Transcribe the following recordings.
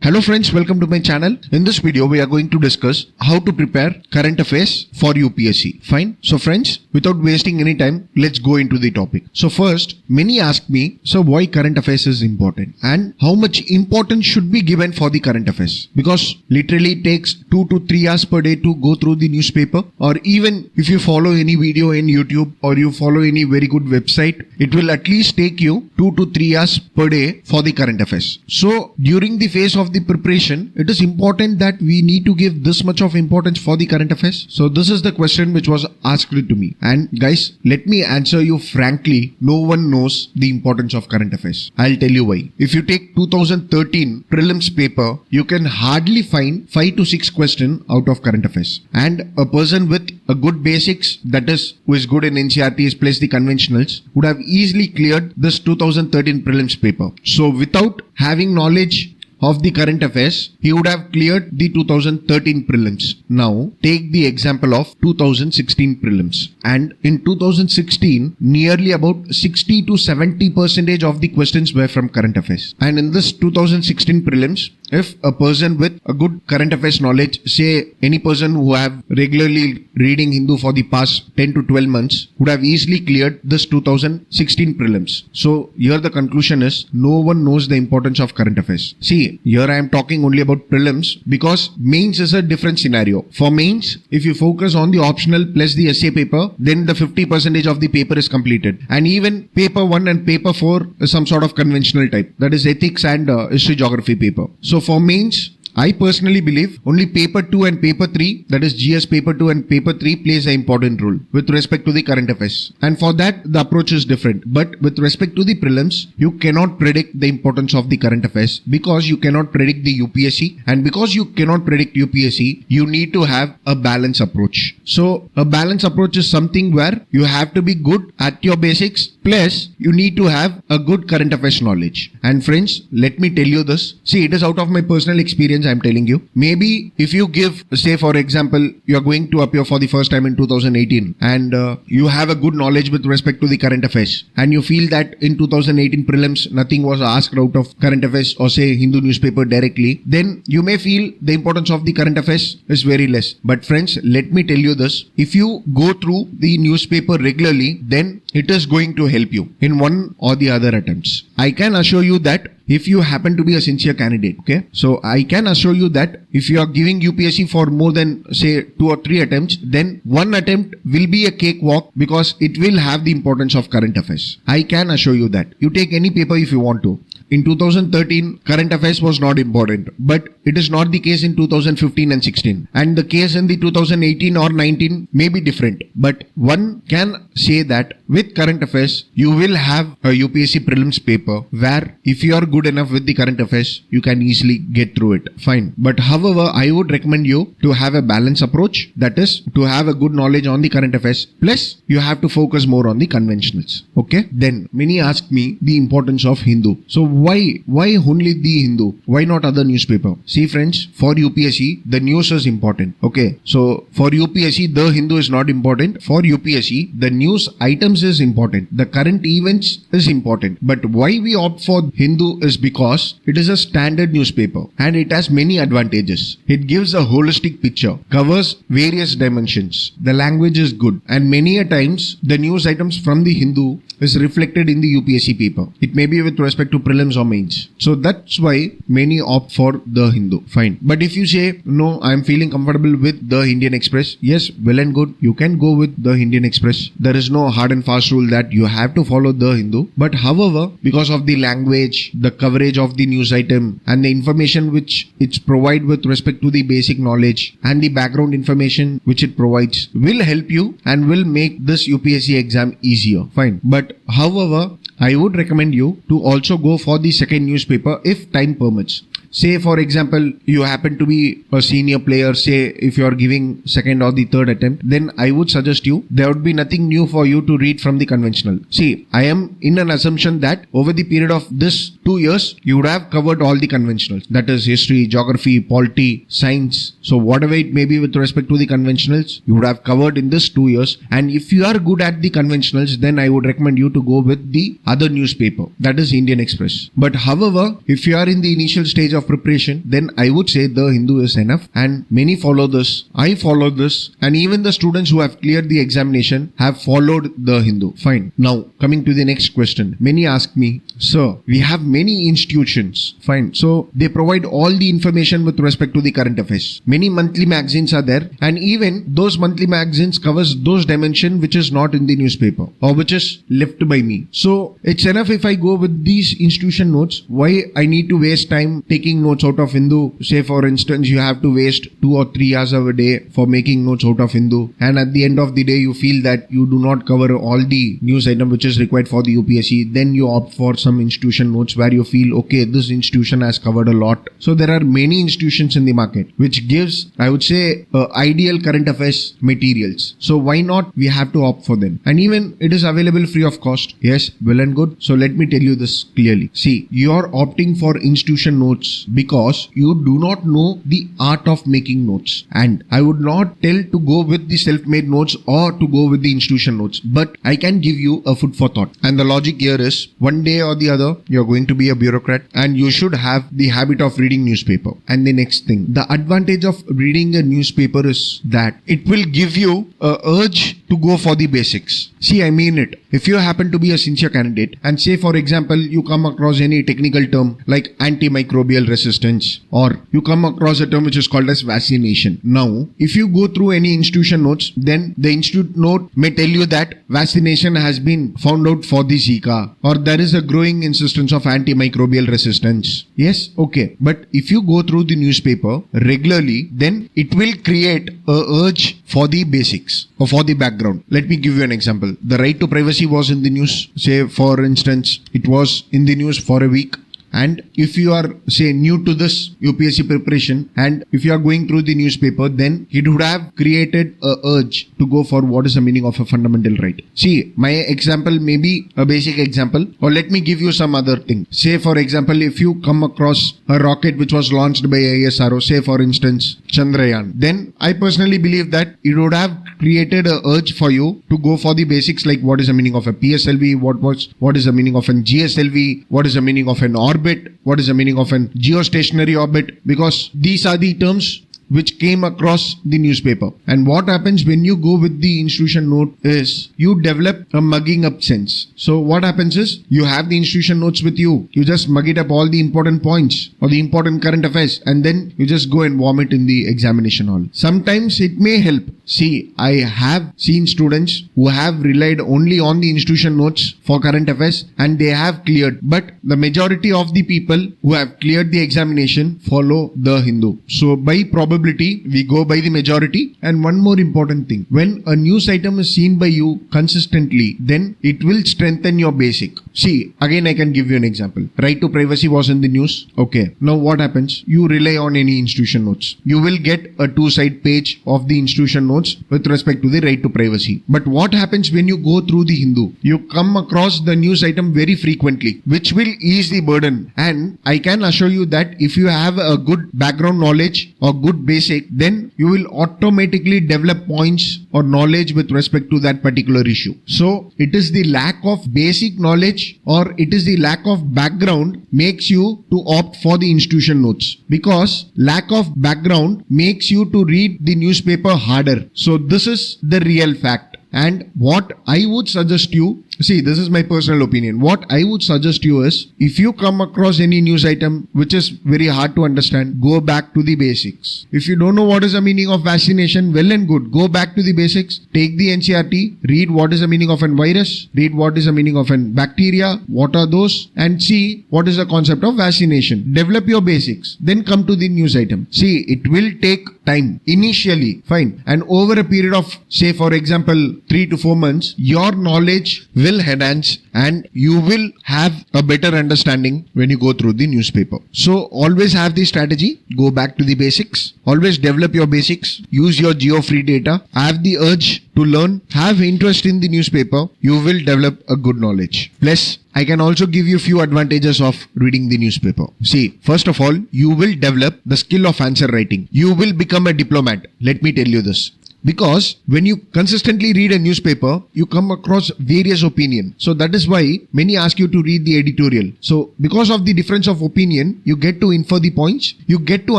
Hello friends, welcome to my channel. In this video, we are going to discuss how to prepare current affairs for UPSC. Fine. So friends, without wasting any time, let's go into the topic. So first, many ask me, so why current affairs is important and how much importance should be given for the current affairs? Because literally it takes 2 to 3 hours per day to go through the newspaper, or even if you follow any video in YouTube or you follow any very good website, it will at least take you 2 to 3 hours per day for the current affairs. So during the phase of the preparation, it is important that we need to give this much of importance for the current affairs. So this is the question which was asked to me. And guys, let me answer you frankly, no one knows the importance of current affairs. I'll tell you why. If you take 2013 prelims paper, you can hardly find 5 to 6 questions out of current affairs. And a person with a good basics, that is, who is good in NCERTs plus the conventionals, would have easily cleared this 2013 prelims paper. So without having knowledge of the current affairs, he would have cleared the 2013 prelims. Now, take the example of 2016 prelims. And in 2016, nearly about 60 to 70% of the questions were from current affairs. And in this 2016 prelims, if a person with a good current affairs knowledge, say any person who have regularly reading Hindu for the past 10 to 12 months, would have easily cleared this 2016 prelims. So here the conclusion is, no one knows the importance of current affairs. See, here I am talking only about prelims because mains is a different scenario. For mains, if you focus on the optional plus the essay paper, then the 50% of the paper is completed. And even paper 1 and paper 4 is some sort of conventional type. That is ethics and history geography paper. So for mains, I personally believe only paper 2 and paper 3, that is GS paper 2 and paper 3, plays an important role with respect to the current affairs. And for that, the approach is different. But with respect to the prelims, you cannot predict the importance of the current affairs because you cannot predict the UPSC. And because you cannot predict UPSC, you need to have a balanced approach. So a balanced approach is something where you have to be good at your basics, plus you need to have a good current affairs knowledge. And friends, let me tell you this. See, it is out of my personal experience I'm telling you. Maybe if you give, say for example, you are going to appear for the first time in 2018 and you have a good knowledge with respect to the current affairs, and you feel that in 2018 prelims nothing was asked out of current affairs or say Hindu newspaper directly, then you may feel the importance of the current affairs is very less. But friends, let me tell you this. If you go through the newspaper regularly, then it is going to help you in one or the other attempts. I can assure you that if you happen to be a sincere candidate, okay, so I can assure you that if you are giving UPSC for more than say 2 or 3 attempts, then one attempt will be a cakewalk because it will have the importance of current affairs. I can assure you that. You take any paper if you want to. In 2013, current affairs was not important, but it is not the case in 2015 and 16. And the case in the 2018 or 19 may be different. But one can say that with current affairs, you will have a UPSC prelims paper where if you are good enough with the current affairs, you can easily get through it. Fine. But however, I would recommend you to have a balanced approach. That is, to have a good knowledge on the current affairs. Plus, you have to focus more on the conventionals. Okay. Then, many ask me the importance of Hindu. So, why only the Hindu? Why not other newspaper? See friends, for UPSC, the news is important. Okay. So, for UPSC, the Hindu is not important. For UPSC, the news items is important. The current events is important. But why we opt for Hindu is because it is a standard newspaper and it has many advantages. It gives a holistic picture, covers various dimensions. The language is good, and many a times the news items from the Hindu is reflected in the UPSC paper. It may be with respect to prelims or mains. So that's why many opt for the Hindu. Fine. But if you say, no, I am feeling comfortable with the Indian Express, yes, well and good. You can go with the Indian Express. There is no hard and fast rule that you have to follow the Hindu. But however, because of the language, the coverage of the news item, and the information which it's provide with respect to the basic knowledge and the background information which it provides will help you and will make this UPSC exam easier. Fine. But however, I would recommend you to also go for the second newspaper if time permits. Say for example, you happen to be a senior player, say if you are giving second or the third attempt, then I would suggest you, there would be nothing new for you to read from the conventional. See, I am in an assumption that over the period of this 2 years, you would have covered all the conventionals. That is history, geography, polity, science. So whatever it may be with respect to the conventionals, you would have covered in this 2 years. And if you are good at the conventionals, then I would recommend you to go with the other newspaper. That is Indian Express. But however, if you are in the initial stage of preparation, then I would say the Hindu is enough. And many follow this. I follow this. And even the students who have cleared the examination have followed the Hindu. Fine. Now, coming to the next question. Many ask me, sir, we have many institutions. Fine. So, they provide all the information with respect to the current affairs. Many monthly magazines are there. And even those monthly magazines covers those dimension which is not in the newspaper or which is left by me. So, it's enough if I go with these institution notes. Why I need to waste time taking notes out of Hindu? Say, for instance, you have to waste 2 or 3 hours of a day for making notes out of Hindu. And at the end of the day, you feel that you do not cover all the news item which is required for the UPSC. Then you opt for some institution notes where you feel, okay, this institution has covered a lot. So there are many institutions in the market which gives, I would say, ideal current affairs materials. So why not we have to opt for them? And even it is available free of cost. Yes, well and good. So let me tell you this clearly. See, you are opting for institution notes because you do not know the art of making notes. And I would not tell to go with the self-made notes or to go with the institution notes. But I can give you a food for thought. And the logic here is, one day or the other, you're going to be a bureaucrat and you should have the habit of reading newspaper. And the next thing, the advantage of reading a newspaper is that it will give you a urge to go for the basics. See, I mean it. If you happen to be a sincere candidate and say, for example, you come across any technical term like antimicrobial resistance, or you come across a term which is called as vaccination. Now, if you go through any institution notes, then the institute note may tell you that vaccination has been found out for the Zika, or there is a growing insistence of antimicrobial resistance. Yes, okay. But if you go through the newspaper regularly, then it will create a urge for the basics or for the background. Let me give you an example. The right to privacy was in the news. Say, for instance, it was in the news for a week. And if you are, say, new to this UPSC preparation and if you are going through the newspaper, then it would have created a urge to go for what is the meaning of a fundamental right. See, my example may be a basic example, or let me give you some other thing. Say, for example, if you come across a rocket which was launched by ISRO, say, for instance, Chandrayaan, then I personally believe that it would have created a urge for you to go for the basics like what is the meaning of a PSLV, what is the meaning of an GSLV, what is the meaning of an orbit, what is the meaning of an geostationary orbit, because these are the terms which came across the newspaper. And what happens when you go with the institution note is you develop a mugging up sense. So what happens is you have the institution notes with you. You just mug it up all the important points or the important current affairs and then you just go and vomit in the examination hall. Sometimes it may help. See, I have seen students who have relied only on the institution notes for current affairs and they have cleared. But the majority of the people who have cleared the examination follow the Hindu. So by probability, we go by the majority. And one more important thing, when a news item is seen by you consistently, then it will strengthen your basic. See, again I can give you an example. Right to privacy was in the news. Okay, now what happens? You rely on any institution notes. You will get a 2-side page of the institution notes with respect to the right to privacy. But what happens when you go through the Hindu? You come across the news item very frequently, which will ease the burden. And I can assure you that if you have a good background knowledge or good basic, then you will automatically develop points or knowledge with respect to that particular issue. So it is the lack of basic knowledge or it is the lack of background makes you to opt for the institution notes, because lack of background makes you to read the newspaper harder. So this is the real fact. And what I would suggest you, see, this is my personal opinion. What I would suggest you is, if you come across any news item which is very hard to understand, go back to the basics. If you don't know what is the meaning of vaccination, well and good. Go back to the basics. Take the NCERT, read what is the meaning of a virus, read what is the meaning of a bacteria, what are those, and see what is the concept of vaccination. Develop your basics. Then come to the news item. See, it will take time. Initially, fine. And over a period of, say, for example, 3 to 4 months, your knowledge will will enhance and you will have a better understanding when you go through the newspaper. So always have the strategy, go back to the basics, always develop your basics, use your geo-free data, have the urge to learn, have interest in the newspaper, you will develop a good knowledge. Plus, I can also give you few advantages of reading the newspaper. See, first of all, you will develop the skill of answer writing. You will become a diplomat. Let me tell you this. Because when you consistently read a newspaper, you come across various opinions. So that is why many ask you to read the editorial. So because of the difference of opinion, you get to infer the points, you get to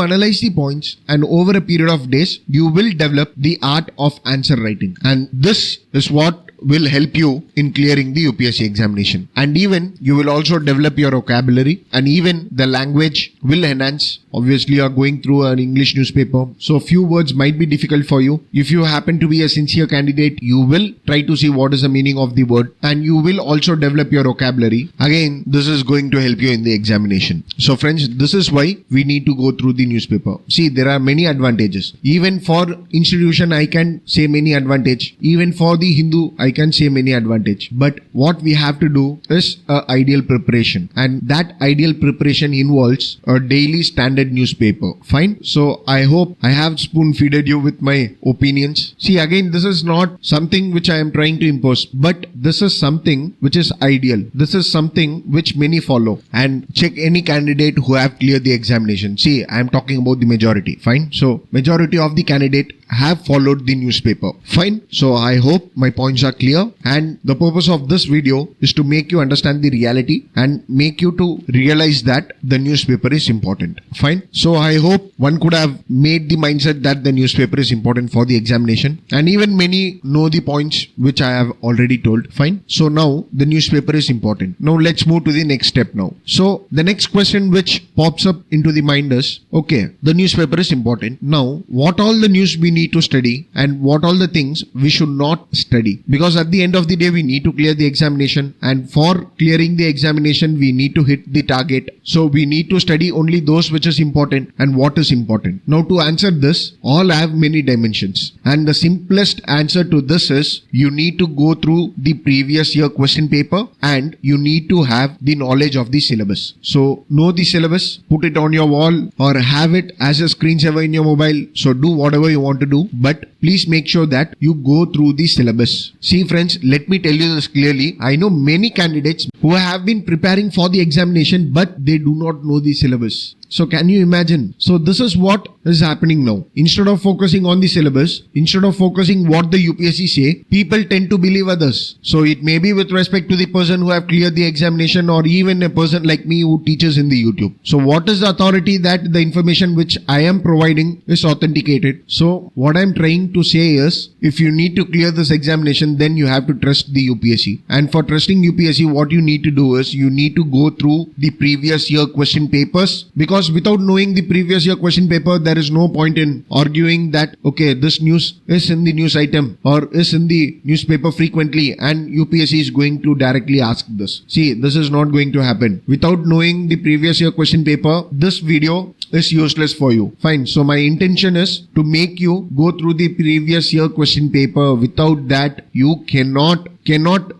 analyze the points, and over a period of days, you will develop the art of answer writing. And this is what will help you in clearing the UPSC examination. And even you will also develop your vocabulary, and even the language will enhance. Obviously, you are going through an English newspaper, so few words might be difficult for you. If you happen to be a sincere candidate, you will try to see what is the meaning of the word, and you will also develop your vocabulary. Again, this is going to help you in the examination. So friends, this is why we need to go through the newspaper. See, there are many advantages. Even for institution, I can say many advantage. Even for the Hindu, I can say many advantage. But what we have to do is a ideal preparation, and that ideal preparation involves a daily standard newspaper. Fine. So I hope I have spoon-feeded you with my opinions. See, again, this is not something which I am trying to impose, but this is something which is ideal. This is something which many follow. And check any candidate who have cleared the examination. See, I am talking about the majority. Fine. So majority of the candidate have followed the newspaper. Fine. So I hope my points are clear, and the purpose of this video is to make you understand the reality and make you to realize that the newspaper is important. Fine. So I hope one could have made the mindset that the newspaper is important for the examination, and even many know the points which I have already told. Fine. So now the newspaper is important. Now let's move to the next step now. So the next question which pops up into the mind is, okay, the newspaper is important. Now what all the news we need to study and what all the things we should not study? Because at the end of the day, we need to clear the examination, and for clearing the examination, we need to hit the target. So we need to study only those which is important and what is important. Now to answer this, all have many dimensions, and the simplest answer to this is you need to go through the previous year question paper, and you need to have the knowledge of the syllabus. So know the syllabus, put it on your wall or have it as a screensaver in your mobile. So do whatever you want to do, but please make sure that you go through the syllabus. See friends, let me tell you this clearly. I know many candidates who have been preparing for the examination, but they do not know the syllabus. So can you imagine? So this is what is happening now. Instead of focusing on the syllabus, instead of focusing what the UPSC say, people tend to believe others. So it may be with respect to the person who have cleared the examination, or even a person like me who teaches in the YouTube. So what is the authority that the information which I am providing is authenticated? So what I am trying to say is, if you need to clear this examination, then you have to trust the UPSC. And for trusting UPSC, what you need to do is you need to go through the previous year question papers, because without knowing the previous year question paper, there is no point in arguing that, okay, this news is in the news item or is in the newspaper frequently, and UPSC is going to directly ask this. See, this is not going to happen. Without knowing the previous year question paper, this video is useless for you. Fine. So my intention is to make you go through the previous year question paper. Without that, you cannot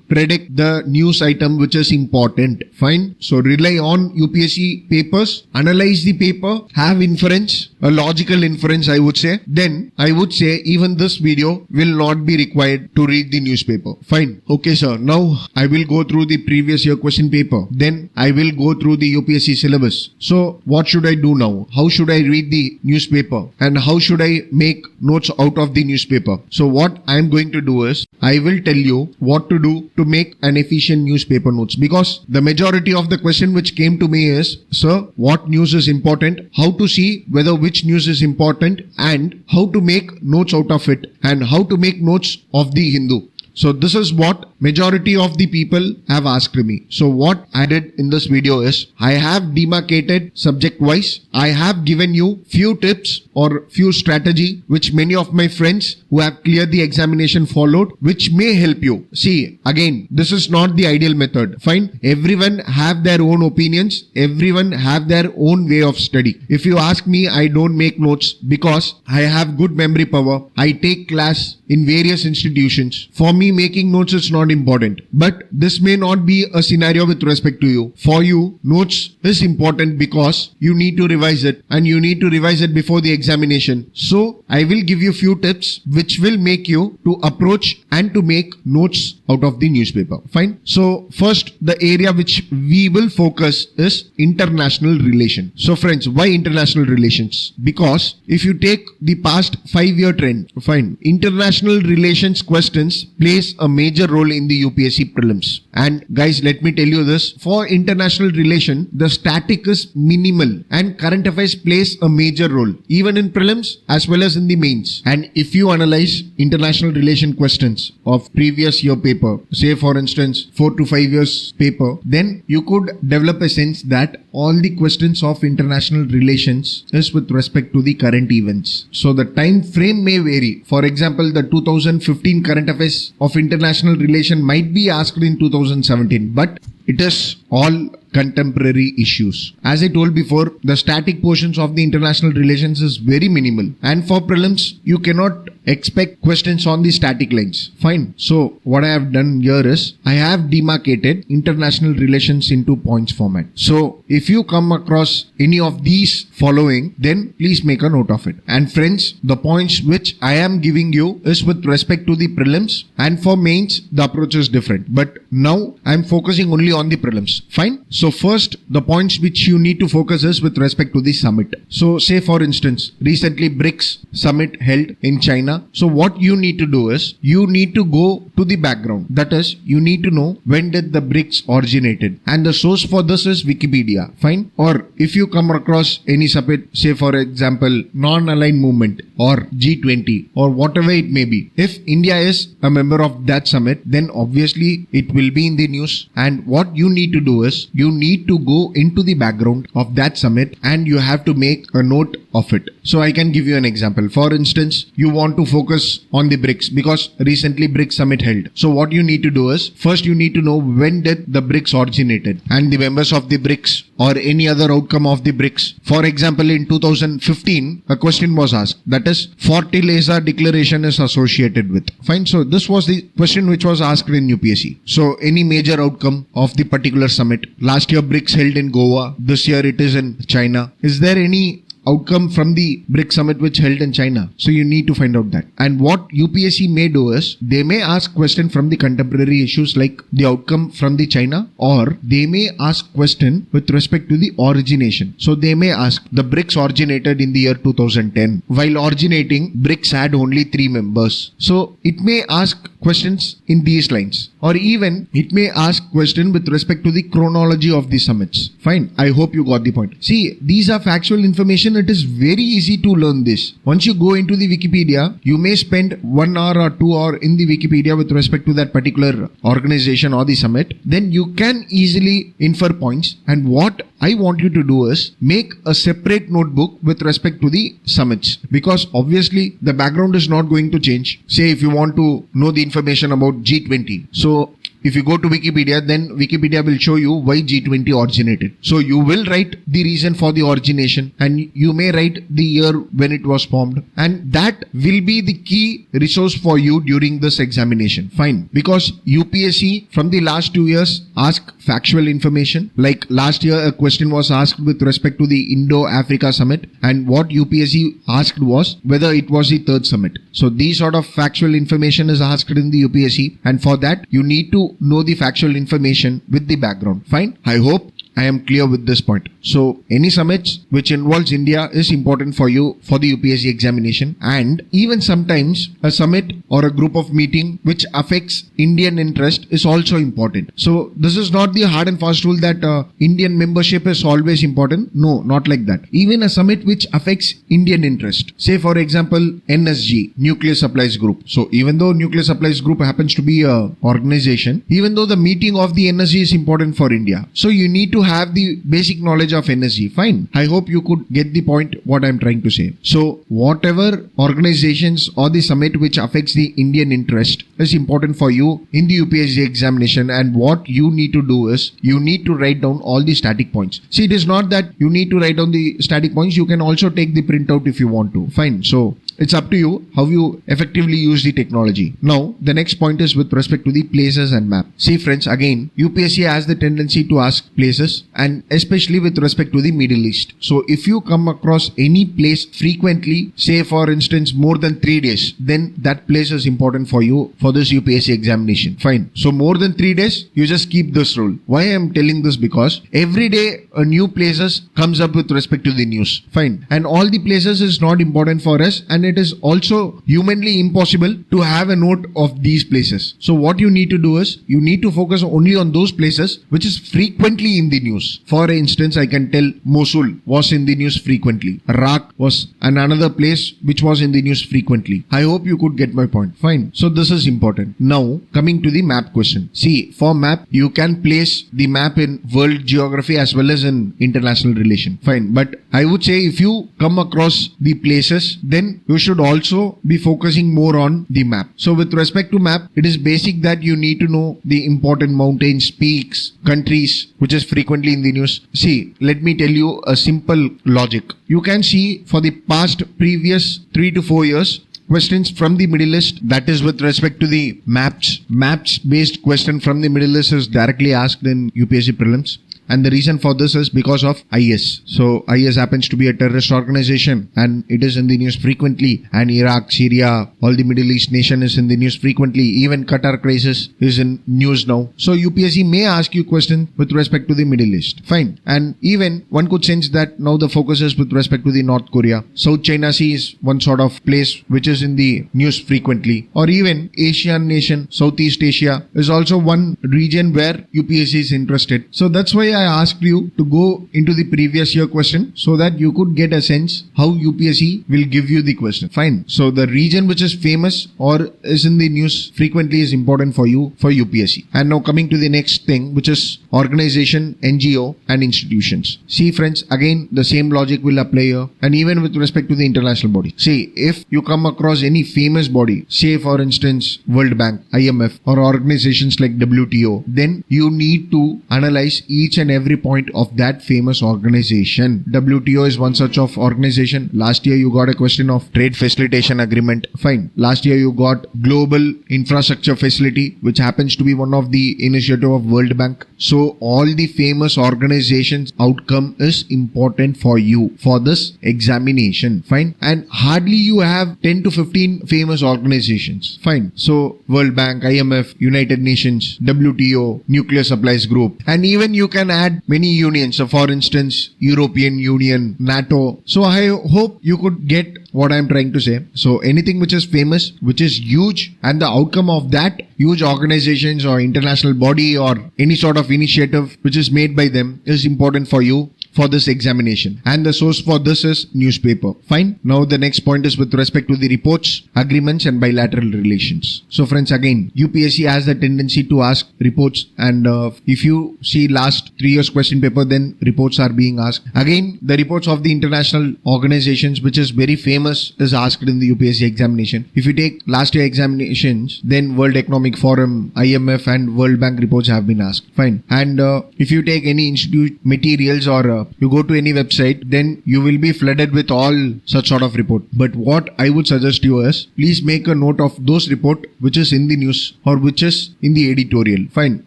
predict the news item which is important. Fine. So rely on UPSC papers, analyze the paper, have inference, a logical inference I would say. Then I would say even this video will not be required to read the newspaper. Fine. Okay sir, now I will go through the previous year question paper. Then I will go through the UPSC syllabus. So what should I do now? How should I read the newspaper? And how should I make notes out of the newspaper? So what I am going to do is, I will tell you what to do to make an efficient newspaper notes, because the majority of the question which came to me is, sir, what news is important, how to see whether which news is important, and how to make notes out of it, and how to make notes of the Hindu. So this is what majority of the people have asked me. So what I did in this video is, I have demarcated subject wise. I have given you few tips or few strategy which many of my friends who have cleared the examination followed, which may help you. See, again, this is not the ideal method. Fine. Everyone have their own opinions. Everyone have their own way of study. If you ask me, I don't make notes because I have good memory power. I take class in various institutions. For me, making notes is not important. But this may not be a scenario with respect to you. For you, notes is important because you need to revise it and you need to revise it before the examination. So I will give you few tips which will make you to approach and to make notes out of the newspaper. Fine. So first, the area which we will focus is international relation. So friends, why international relations? Because if you take the past 5-year trend, fine, international relations questions plays a major role in the UPSC prelims. And guys, let me tell you this, for international relation, the static is minimal and current affairs plays a major role, even in prelims as well as in the mains. And if you analyze international relation questions of previous year paper, say for instance 4 to 5 years paper, then you could develop a sense that all the questions of international relations is with respect to the current events. So the time frame may vary. For example, the 2015 current affairs of international relation might be asked in 2017, but it is all contemporary issues. As I told before, the static portions of the international relations is very minimal, and for prelims you cannot expect questions on the static lines. Fine. So what I have done here is I have demarcated international relations into points format. So if you come across any of these following, then please make a note of it. And friends, the points which I am giving you is with respect to the prelims, and for mains the approach is different. But now I am focusing only on the prelims. Fine. So first, the points which you need to focus is with respect to the summit. So say for instance, recently BRICS summit held in China. So what you need to do is, you need to go to the background. That is, you need to know when did the BRICS originated. And the source for this is Wikipedia. Fine. Or if you come across any summit, say for example, non-aligned movement or G20 or whatever it may be. If India is a member of that summit, then obviously it will be in the news. And what you need to do is, you need to go into the background of that summit and you have to make a note of it. So I can give you an example. For instance, you want to focus on the BRICS because recently BRICS summit held. So what you need to do is, first you need to know when did the BRICS originated and the members of the BRICS or any other outcome of the BRICS. For example, in 2015, a question was asked, that is, Fortaleza Declaration is associated with. Fine. So this was the question which was asked in UPSC. So any major outcome of the particular summit. Last year BRICS held in Goa. This year it is in China. Is there any outcome from the BRICS summit which held in China? So you need to find out that. And what UPSC may do is, they may ask question from the contemporary issues like the outcome from the China, or they may ask question with respect to the origination. So they may ask, the BRICS originated in the year 2010. While originating, BRICS had only 3 members. So it may ask questions in these lines. Or even it may ask question with respect to the chronology of the summits. Fine. I hope you got the point. See, these are factual information. It is very easy to learn this. Once you go into the Wikipedia, you may spend 1 hour or 2 hours in the Wikipedia with respect to that particular organization or the summit. Then you can easily infer points. And what I want you to do is make a separate notebook with respect to the summits, because obviously the background is not going to change. Say if you want to know the information about G20. So if you go to Wikipedia, then Wikipedia will show you why G20 originated. So you will write the reason for the origination and you may write the year when it was formed, and that will be the key resource for you during this examination. Fine. Because UPSC from the last 2 years ask factual information. Like last year a question was asked with respect to the Indo-Africa summit, and what UPSC asked was whether it was the 3rd summit. So these sort of factual information is asked in the UPSC, and for that you need to know the factual information with the background. Fine. I hope I am clear with this point. So any summits which involves India is important for you for the UPSC examination, and even sometimes a summit or a group of meeting which affects Indian interest is also important. So this is not the hard and fast rule that Indian membership is always important. No, not like that. Even a summit which affects Indian interest. Say for example NSG, Nuclear Supplies Group. So even though Nuclear Supplies Group happens to be a organization, even though the meeting of the NSG is important for India, so you need to have the basic knowledge of NSG. Fine. I hope you could get the point what I'm trying to say. So whatever organizations or the summit which affects the Indian interest is important for you in the UPSC examination, and what you need to do is you need to write down all the static points. See, it is not that you need to write down the static points. You can also take the printout if you want to. Fine. So it's up to you how you effectively use the technology. Now, the next point is with respect to the places and map. See friends, again, UPSC has the tendency to ask places, and especially with respect to the Middle East. So if you come across any place frequently, say for instance more than 3 days, then that place is important for you for this UPSC examination. Fine. So more than 3 days, you just keep this rule. Why I am telling this? Because every day a new places comes up with respect to the news. Fine. And all the places is not important for us, and it is also humanly impossible to have a note of these places. So what you need to do is you need to focus only on those places which is frequently in the news. For instance, I can tell Mosul was in the news frequently. Iraq was another place which was in the news frequently. I hope you could get my point. Fine. So this is important. Now coming to the map question. See, for map you can place the map in world geography as well as in international relation. Fine. But I would say if you come across the places, then you should also be focusing more on the map. So with respect to map, it is basic that you need to know the important mountains, peaks, countries which is frequently in the news. See, let me tell you a simple logic. You can see for the past previous 3 to 4 years, questions from the Middle East, that is with respect to the maps based question from the Middle East is directly asked in UPSC prelims. And the reason for this is because of IS. So IS happens to be a terrorist organization and it is in the news frequently. And Iraq, Syria, all the Middle East nation is in the news frequently. Even Qatar crisis is in news now. So UPSC may ask you questions with respect to the Middle East. Fine. And even one could sense that now the focus is with respect to the North Korea. South China Sea is one sort of place which is in the news frequently. Or even Asian nation, Southeast Asia is also one region where UPSC is interested. So that's why I asked you to go into the previous year question so that you could get a sense how UPSC will give you the question. Fine. So the region which is famous or is in the news frequently is important for you for UPSC. And now coming to the next thing, which is organization, NGO and institutions. See friends, again the same logic will apply here, and even with respect to the international body. See, if you come across any famous body, say for instance World Bank, IMF or organizations like WTO, then you need to analyze each and every point of that famous organization. WTO is one such of organization. Last year you got a question of trade facilitation agreement. Fine. Last year you got global infrastructure facility, which happens to be one of the initiative of World Bank. So all the famous organizations outcome is important for you for this examination. Fine. And hardly you have 10 to 15 famous organizations. Fine. So World Bank, IMF, United Nations, WTO, Nuclear Supplies Group, and even you can add many unions. So for instance, European Union, NATO. So I hope you could get what I am trying to say. So anything which is famous, which is huge, and the outcome of that huge organizations or international body or any sort of initiative which is made by them is important for you for this examination, and the source for this is newspaper. Fine. Now the next point is with respect to the reports, agreements and bilateral relations. So friends, again UPSC has the tendency to ask reports, and if you see last 3 years question paper, then reports are being asked. Again, the reports of the international organizations which is very famous is asked in the UPSC examination. If you take last year examinations, then World Economic Forum, IMF and World Bank reports have been asked. Fine. And if you take any institute materials or you go to any website, then you will be flooded with all such sort of report. But what I would suggest you is, please make a note of those report which is in the news or which is in the editorial. Fine.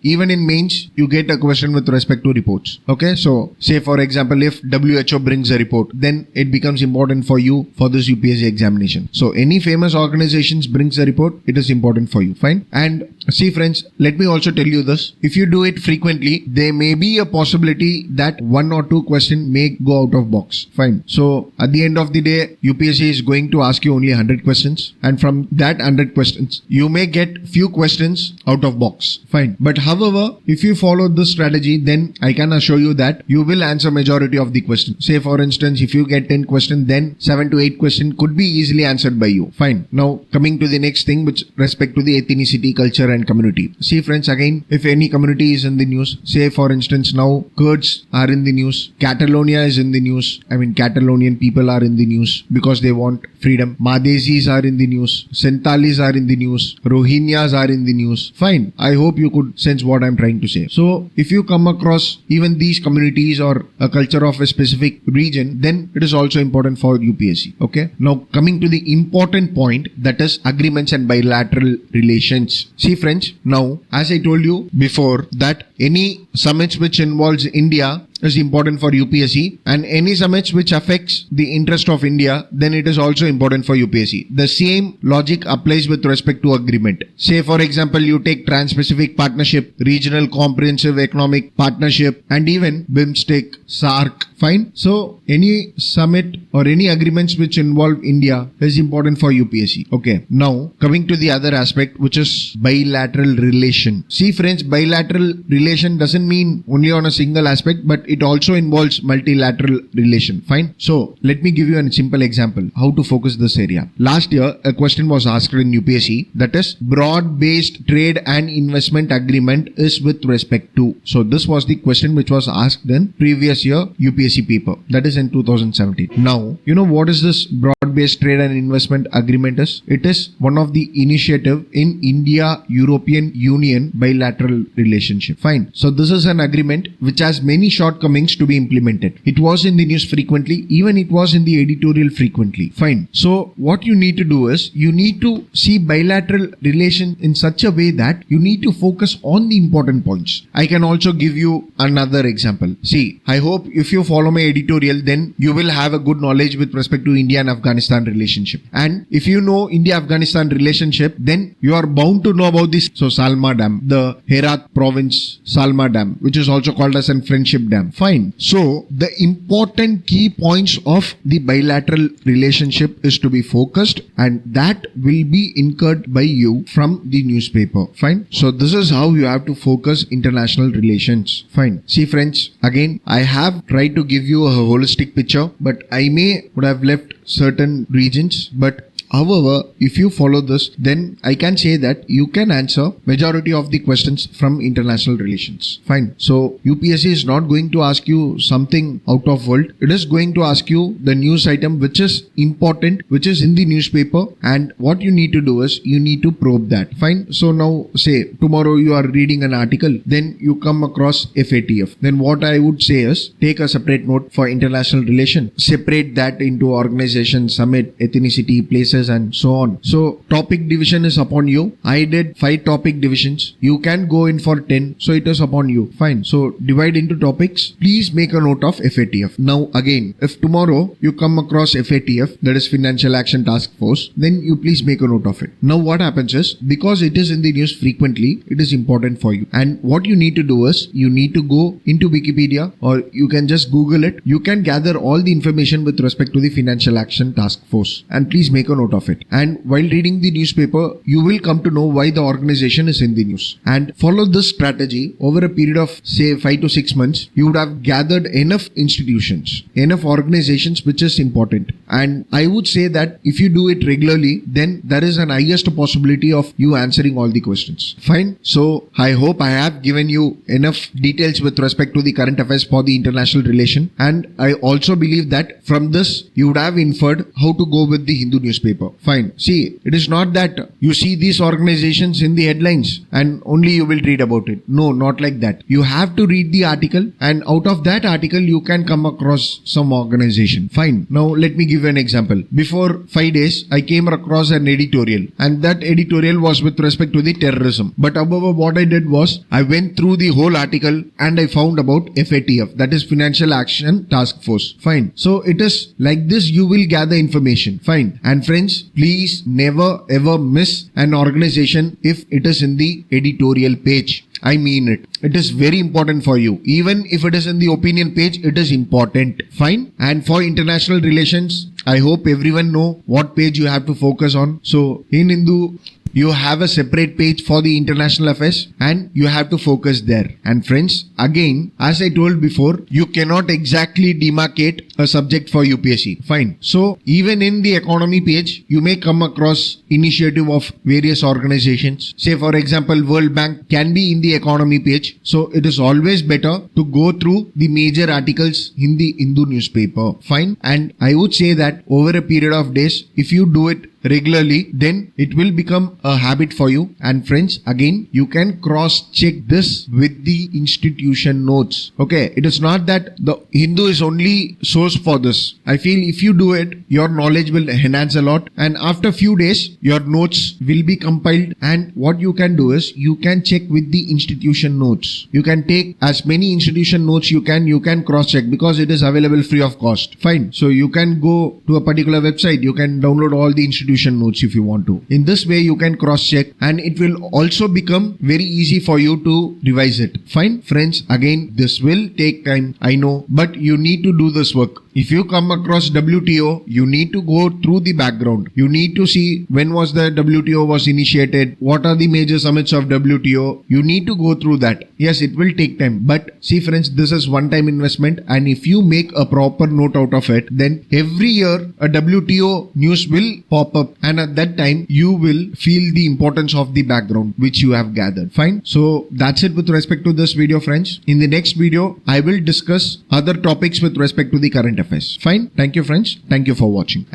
Even in mains, you get a question with respect to reports. Okay. So say for example, if WHO brings a report, then it becomes important for you for this UPSC examination. So any famous organizations brings a report, it is important for you. Fine. And see friends, let me also tell you this. If you do it frequently, there may be a possibility that 1 or 2 question may go out of box. Fine. So at the end of the day, UPSC is going to ask you only 100 questions, and from that 100 questions, you may get few questions out of box. Fine. But however, if you follow this strategy, then I can assure you that you will answer majority of the questions. Say for instance, if you get 10 questions, then 7 to 8 questions could be easily answered by you. Fine. Now coming to the next thing, which respect to the ethnicity, culture and community. See friends, again, if any community is in the news, say for instance now Kurds are in the news, Catalonia is in the news. I mean Catalonian people are in the news because they want freedom. Madhesis are in in the news, Santalis are in the news, Rohingyas are in the news. Fine. I hope you could sense what I'm trying to say. So if you come across even these communities or a culture of a specific region, then it is also important for UPSC. Okay. Now coming to the important point, that is agreements and bilateral relations. See friends, now as I told you before that any summits which involves India is important for UPSC, and any summits which affects the interest of India, then it is also important for UPSC. The same logic applies with respect to agreement. Say for example, you take Trans-Pacific Partnership, Regional Comprehensive Economic Partnership, and even BIMSTEC, SAARC. Fine. So any summit or any agreements which involve India is important for UPSC. Okay. Now coming to the other aspect, which is bilateral relation. See friends, bilateral relation doesn't mean only on a single aspect, but it also involves multilateral relation. Fine. So let me give you a simple example how to focus this area. Last year a question was asked in UPSC, that is broad-based trade and investment agreement is with respect to. So this was the question which was asked in previous year UPSC paper, that is in 2017. Now you know what is this broad-based trade and investment agreement is? It is one of the initiative in India European Union bilateral relationship. Fine. So this is an agreement which has many shortcomings to be implemented. It was in the news frequently, even it was in the editorial frequently. Fine. So what you need to do is you need to see bilateral relation in such a way that you need to focus on the important points. I can also give you another example. See, I hope if you follow my editorial, then you will have a good knowledge with respect to India and Afghanistan relationship. And if you know India-Afghanistan relationship, then you are bound to know about this. So Salma Dam, the Herat province Salma Dam, which is also called as a friendship dam. Fine. So the important key points of the bilateral relationship is to be focused, and that will be incurred by you from the newspaper. Fine. So this is how you have to focus international relations. Fine. See friends, again I have tried to give you a holistic picture, but I would have left certain regions, but however, if you follow this, then I can say that you can answer majority of the questions from international relations. Fine. So UPSC is not going to ask you something out of world. It is going to ask you the news item which is important, which is in the newspaper, and what you need to do is you need to probe that. Fine. So now say tomorrow you are reading an article, then you come across FATF. Then what I would say is take a separate note for international relation. Separate that into organization, summit, ethnicity, places, and so on. So topic division is upon you. I did 5 topic divisions. You can go in for 10. So it is upon you. Fine. So divide into topics. Please make a note of FATF. Now again, if tomorrow you come across FATF, that is Financial Action Task Force, then you please make a note of it. Now what happens is, because it is in the news frequently, it is important for you. And what you need to do is, you need to go into Wikipedia, or you can just Google it. You can gather all the information with respect to the Financial Action Task Force. And please make a note of it. And while reading the newspaper, you will come to know why the organization is in the news. And follow this strategy over a period of say 5 to 6 months. You would have gathered enough institutions, enough organizations, which is important. And I would say that if you do it regularly, then there is an highest possibility of you answering all the questions. Fine. So I hope I have given you enough details with respect to the current affairs for the international relation. And I also believe that from this, you would have inferred how to go with the Hindu newspaper. Fine. See, it is not that you see these organizations in the headlines and only you will read about it. No, not like that. You have to read the article, and out of that article, you can come across some organization. Fine. Now, let me give you an example. Before 5 days, I came across an editorial, and that editorial was with respect to the terrorism. But above what I did was, I went through the whole article and I found about FATF, that is Financial Action Task Force. Fine. So it is like this you will gather information. Fine. And friends, please never ever miss an organization if it is in the editorial page. I mean it. It is very important for you. Even if it is in the opinion page, it is important. Fine. And for international relations, I hope everyone know what page you have to focus on. So in Hindu, you have a separate page for the international affairs and you have to focus there. And friends, again, as I told before, you cannot exactly demarcate a subject for UPSC. Fine. So even in the economy page, you may come across initiative of various organizations. Say for example, World Bank can be in the economy page. So it is always better to go through the major articles in the Hindu newspaper. Fine. And I would say that over a period of days, if you do it regularly, then it will become a habit for you. And friends, again, you can cross check this with the institution notes. Okay, it is not that the Hindu is only source for this. I feel if you do it, your knowledge will enhance a lot, and after few days your notes will be compiled. And what you can do is you can check with the institution notes. You can take as many institution notes you can cross check, because it is available free of cost. Fine. So you can go to a particular website, you can download all the institution notes if you want to. In this way you can cross check, and it will also become very easy for you to revise it. Fine. Friends, again, this will take time, I know, but you need to do this work. If you come across WTO, you need to go through the background. You need to see when was the WTO was initiated, what are the major summits of WTO. You need to go through that. Yes, it will take time, but see friends, this is one-time investment, and if you make a proper note out of it, then every year a WTO news will pop up, and at that time you will feel the importance of the background which you have gathered. Fine. So that's it with respect to this video, friends. In the next video, I will discuss other topics with respect to the current affairs. Fine. Thank you, friends. Thank you for watching.